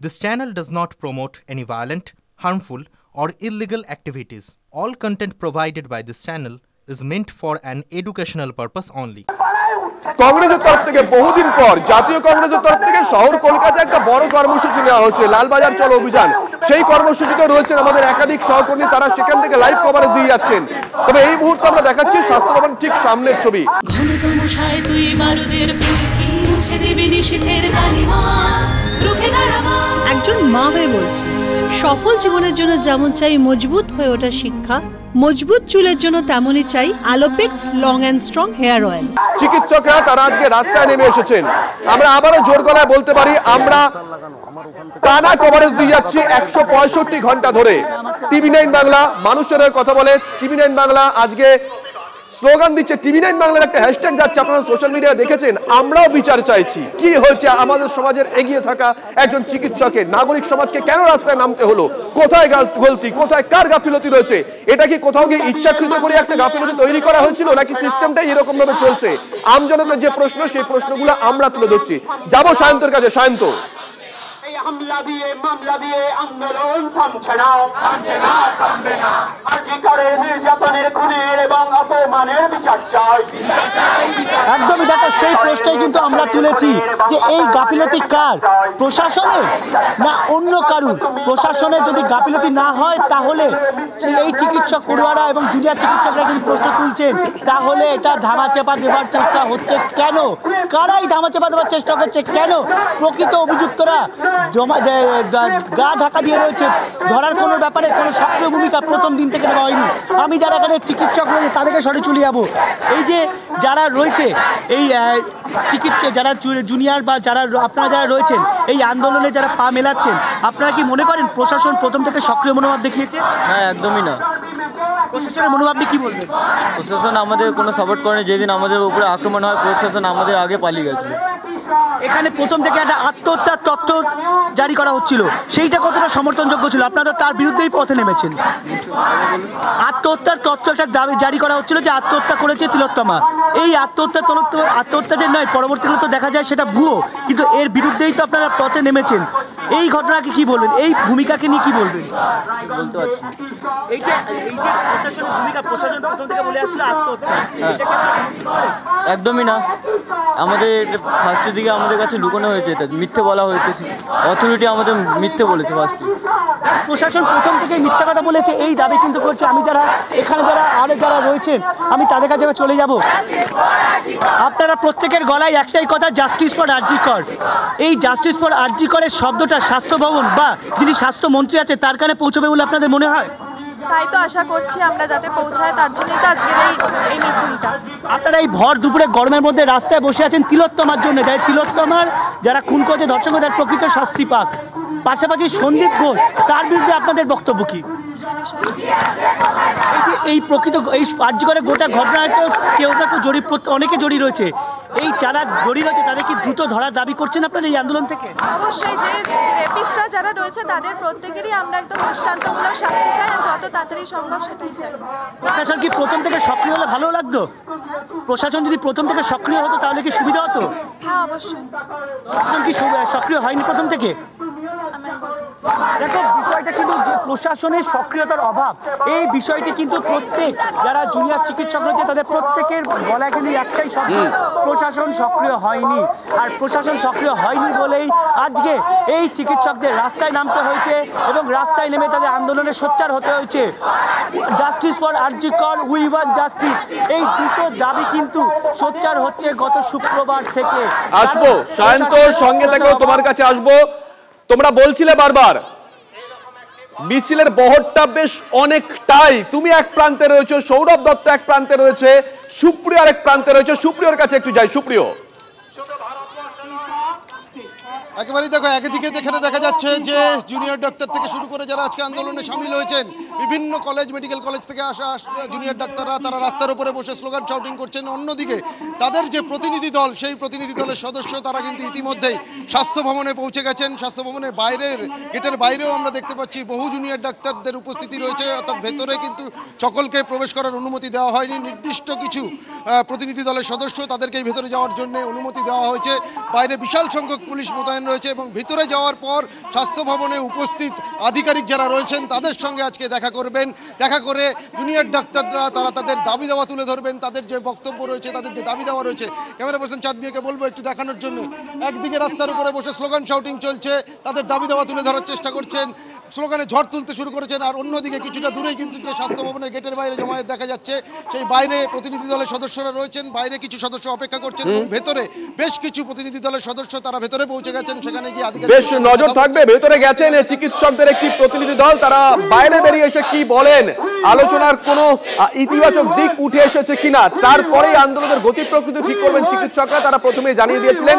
This channel does not promote any violent, harmful, or illegal activities. All content provided by this channel is meant for an educational purpose only. কংগ্রেসের তরফ থেকে বহুদিন পর জাতীয় কংগ্রেসের তরফ থেকে শহর কলকাতায় একটা বড় কর্মসূচি নেওয়া হচ্ছে, লালবাজার চলো অভিযান। সেই কর্মসূচিতে রয়েছেন আমাদের একাধিক সহকর্মী, তারা সেখান থেকে লাইভ কভারেজ দিয়ে যাচ্ছেন। তবে এই মুহূর্তে আমরা দেখাচ্ছি স্বাস্থ্য ভবন ঠিক সামনের ছবি। একজন মা হয়ে বলছি, সফল জীবনের জন্য যেমন চাই মজবুত হয়ে ওঠা শিক্ষা, মজবুত চুলের জন্য তেমনই চাই Alopex long and strong hair oil. চিকিৎসকরা তারা আজকে রাস্তায় নেমে এসেছেন। আমরা আবারও জোর গলায় বলতে পারি, আমরা টানা কভারেজ দিয়ে যাচ্ছি 165 ঘন্টা ধরে। TV9 বাংলা মানুষের কথা বলে। TV9 বাংলা আজকে স্লোগান দিচ্ছে, TV9 বাংলার একটা হ্যাশট্যাগ যাচ্ছে, আপনারা সোশ্যাল মিডিয়ায় দেখেছেন। আমরাও বিচার চাইছি। কি হয়েছে আমাদের সমাজের এগিয়ে থাকা একজন চিকিৎসকের? নাগরিক সমাজকে কেন রাস্তায় নামতে হলো? কোথায় গলতি, কোথায় কার গাফিলতি রয়েছে? এটা কি কোথাও গিয়ে ইচ্ছাকৃত করে একটা গাফিলতি তৈরি করা হয়েছিল, নাকি সিস্টেমটাই এরকম ভাবে চলছে? আমজনতার যে প্রশ্ন, সেই প্রশ্নগুলো আমরা তুলে ধরছি। যাবো সায়ন্তর কাছে। সায়ন্ত, হামলা দিয়ে মামলা দিয়ে আন্দোলন থামছে না, থামছে না, থামবে না। আজিকারের নির্যাতনের, খুনের এবং অপমানের বিচার চাই। একদমই দেখো, সেই প্রশ্নই কিন্তু আমরা তুলেছি যে এই গাফিলতি কার, প্রশাসনের না অন্য কারুর? প্রশাসনের যদি গাফিলতি না হয় তাহলে এই চিকিৎসক পড়ুয়ারা এবং জুনিয়র চিকিৎসকরা কিন্তু প্রশ্ন তুলছেন, তাহলে এটা ধামাচাপা দেওয়ার চেষ্টা হচ্ছে কেন? কারাই ধামাচাপা দেওয়ার চেষ্টা করছে কেন? প্রকৃত অভিযুক্তরা গা ঢাকা দিয়ে রয়েছে, ধরার কোনো ব্যাপারে কোনো সক্রিয় ভূমিকা প্রথম দিন থেকে নেওয়া হয়নি। আমি যারা এখানে চিকিৎসক রয়েছে তাদেরকে সরে চলে যাবো। এই যে যারা রয়েছে এই চিকিৎসা, যারা জুনিয়র বা যারা আপনারা যারা রয়েছেন এই আন্দোলনে যারা পা মেলাচ্ছেন, আপনারা কি মনে করেন প্রশাসন প্রথম থেকে সক্রিয় মনোভাব দেখিয়েছে? হ্যাঁ, একদমই না। প্রশাসনের মনোভাব নিয়ে কি বলবেন? প্রশাসন আমাদের কোনো সাপোর্ট করেনি। যেদিন আমাদের উপরে আক্রমণ হয়, প্রশাসন আমাদের আগে পালিয়ে গেছে। এখানে প্রথম থেকে একটা আত্মহত্যার তথ্য জারি করা হচ্ছিল, সেইটা কতটা সমর্থনযোগ্য ছিল? আপনারা তার বিরুদ্ধেই পথে নেমেছেন। আত্মহত্যার তথ্য একটা দাবি জারি করা হচ্ছিল যে আত্মহত্যা করেছে তিলোত্তমা। এই আত্মহত্যা যে নয়, পরবর্তীকালে তো দেখা যায় সেটা ভুয়ো, কিন্তু এর বিরুদ্ধেই তো আপনারা পথে নেমেছেন। এই ঘটনাকে কি বলবেন? এই ভূমিকাকে নিয়ে কি বলবেন? বলতে পারছি এই যে প্রশাসনের ভূমিকা, প্রশাসন প্রথম থেকে বলে আসলে আত্মহত্যা, একদমই না। আমাদের ফার্স্টের দিকে আমাদের কাছে লুকানো হয়েছে, এটা মিথ্যে বলা হয়েছে। অথরিটি আমাদের মিথ্যে বলেছে ফার্স্টে। প্রশাসন প্রথম থেকে মিথ্যা কথা বলেছে, এই দাবি কিন্তু করছে। আমি যারা এখানে আরো যারা রয়েছেন, আমি তাদের কাছে চলে যাব। আপনারা প্রত্যেকের গলায় একটাই কথা, জাস্টিস ফর আরজি কর। এই জাস্টিস ফর আরজি করের শব্দটা স্বাস্থ্য ভবন বা যিনি স্বাস্থ্যমন্ত্রী আছে তার কানে পৌঁছবে বলে আপনাদের মনে হয়? তাই তো আশা করছি আমরা যাতে পৌঁছায়, তার জন্যই তো আজকের এই মিছিলটা। আপনারা এই ভর দুপুরে গরমের মধ্যে রাস্তায় বসে আছেন তিলোত্তমার জন্য, যাই তিলোত্তমার যারা খুন করেছে, ধর্ষণ করেছে, তার প্রকৃত শাস্তি পাক। পাশাপাশি সন্দীপ ঘোষ, তার বিরুদ্ধে আপনাদের বক্তব্য কি? এই প্রকৃত এই আরজি করে গোটা ঘটনাটা কেউ না কেউ জড়িত, অনেকে জড়িত রয়েছে। এই যারা জড়িত রয়েছে তাদের কি দ্রুত ধরার দাবি করছেন আপনারা এই আন্দোলন থেকে? অবশ্যই, যে রেপিস্টরা যারা রয়েছে তাদের প্রত্যেকেরই আমরা একদম দৃষ্টান্তমূলক শাস্তি চাই, আর যত তাড়াতাড়ি সম্ভব সেটাই চাই। প্রশাসন কি প্রথম থেকে সক্রিয় হলে ভালো লাগতো? প্রশাসন যদি প্রথম থেকে সক্রিয় হতো তাহলে কি সুবিধা হতো? হ্যাঁ, অবশ্যই। প্রশাসন কি সক্রিয় হয়নি প্রথম থেকে? দেখো, বিষয়টা কিন্তু যে প্রশাসনের সক্রিয়তার অভাব, এই বিষয়টি কিন্তু প্রত্যেক যারা জুনিয়র চিকিৎসক রয়েছে তাদের প্রত্যেকের গলায় কিন্তু একটাই শব্দ, প্রশাসন সক্রিয় হয়নি। আর প্রশাসন সক্রিয় হয়নি বলেই আজকে এই চিকিৎসকদের রাস্তায় নামতে হয়েছে এবং রাস্তায় নেমে তাদের আন্দোলনে সোচ্চার হতে হয়েছে। জাস্টিস ফর আরজি কর, উই ওয়ান্ট জাস্টিস, এই দুটো দাবি কিন্তু সোচ্চার হচ্ছে গত শুক্রবার থেকে। আসবো সায়ন্তর সঙ্গে থেকেও তোমার কাছে আসবো। তোমরা বলছিলে বারবার মিছিলের বহরটা বেশ অনেকটাই, তুমি এক প্রান্তে রয়েছে, সৌরভ দত্ত এক প্রান্তে রয়েছে, সুপ্রিয় আরেক প্রান্তে রয়েছে। সুপ্রিয়র কাছে একটু যাই। সুপ্রিয়, একেবারেই দেখো, একদিকে যেখানে দেখা যাচ্ছে যে জুনিয়র ডাক্তার থেকে শুরু করে যারা আজকে আন্দোলনে সামিল হয়েছেন, বিভিন্ন কলেজ, মেডিকেল কলেজ থেকে আসা জুনিয়র ডাক্তাররা তারা রাস্তার উপরে বসে স্লোগান শাউটিং করছেন। অন্যদিকে তাদের যে প্রতিনিধি দল, সেই প্রতিনিধি দলের সদস্য তারা কিন্তু ইতিমধ্যেই স্বাস্থ্য ভবনে পৌঁছে গেছেন। স্বাস্থ্য ভবনের বাইরের গেটের বাইরেও আমরা দেখতে পাচ্ছি বহু জুনিয়র ডাক্তারদের উপস্থিতি রয়েছে, অর্থাৎ ভেতরে কিন্তু সকলকে প্রবেশ করার অনুমতি দেওয়া হয়নি। নির্দিষ্ট কিছু প্রতিনিধি দলের সদস্য তাদেরকেই ভেতরে যাওয়ার জন্য অনুমতি দেওয়া হয়েছে। বাইরে বিশাল সংখ্যক পুলিশ মোতায়েন রয়েছে এবং ভিতরে যাওয়ার পর স্বাস্থ্য ভবনে উপস্থিত আধিকারিক যারা রয়েছেন তাদের সঙ্গে আজকে দেখা করবেন। দেখা করে জুনিয়র ডাক্তাররা তারা তাদের দাবি দাওয়া তুলে ধরবেন, তাদের যে বক্তব্য রয়েছে, তাদের যে দাবি দেওয়া রয়েছে। ক্যামেরা পার্সন চাঁদমিয়াকে বলবো একটু দেখানোর জন্য। একদিকে রাস্তার উপরে বসে স্লোগান শাউটিং চলছে, তাদের দাবি দেওয়া তুলে ধরার চেষ্টা করছেন, স্লোগানে ঝড় তুলতে শুরু করেছেন। আর অন্যদিকে কিছুটা দূরেই কিন্তু যে স্বাস্থ্য ভবনের গেটের বাইরে জমায়েত দেখা যাচ্ছে, সেই বাইরে প্রতিনিধি দলের সদস্যরা রয়েছেন, বাইরে কিছু সদস্য অপেক্ষা করছেন এবং ভেতরে বেশ কিছু প্রতিনিধি দলের সদস্য তারা ভেতরে পৌঁছে গেছেন। সেখানে গিয়ে আধিকারিক বেশ নজর থাকবে। ভেতরে গেছেন চিকিৎসকদের একটি প্রতিনিধি দল, তারা বাইরে বেরিয়ে এসে কি বলেন, আলোচনার কোনো ইতিবাচক দিক উঠে এসেছে কিনা, তারপরেই আন্দোলনের গতি প্রকৃতি ঠিক করবেন চিকিৎসকরা। তারা প্রথমে জানিয়ে দিয়েছিলেন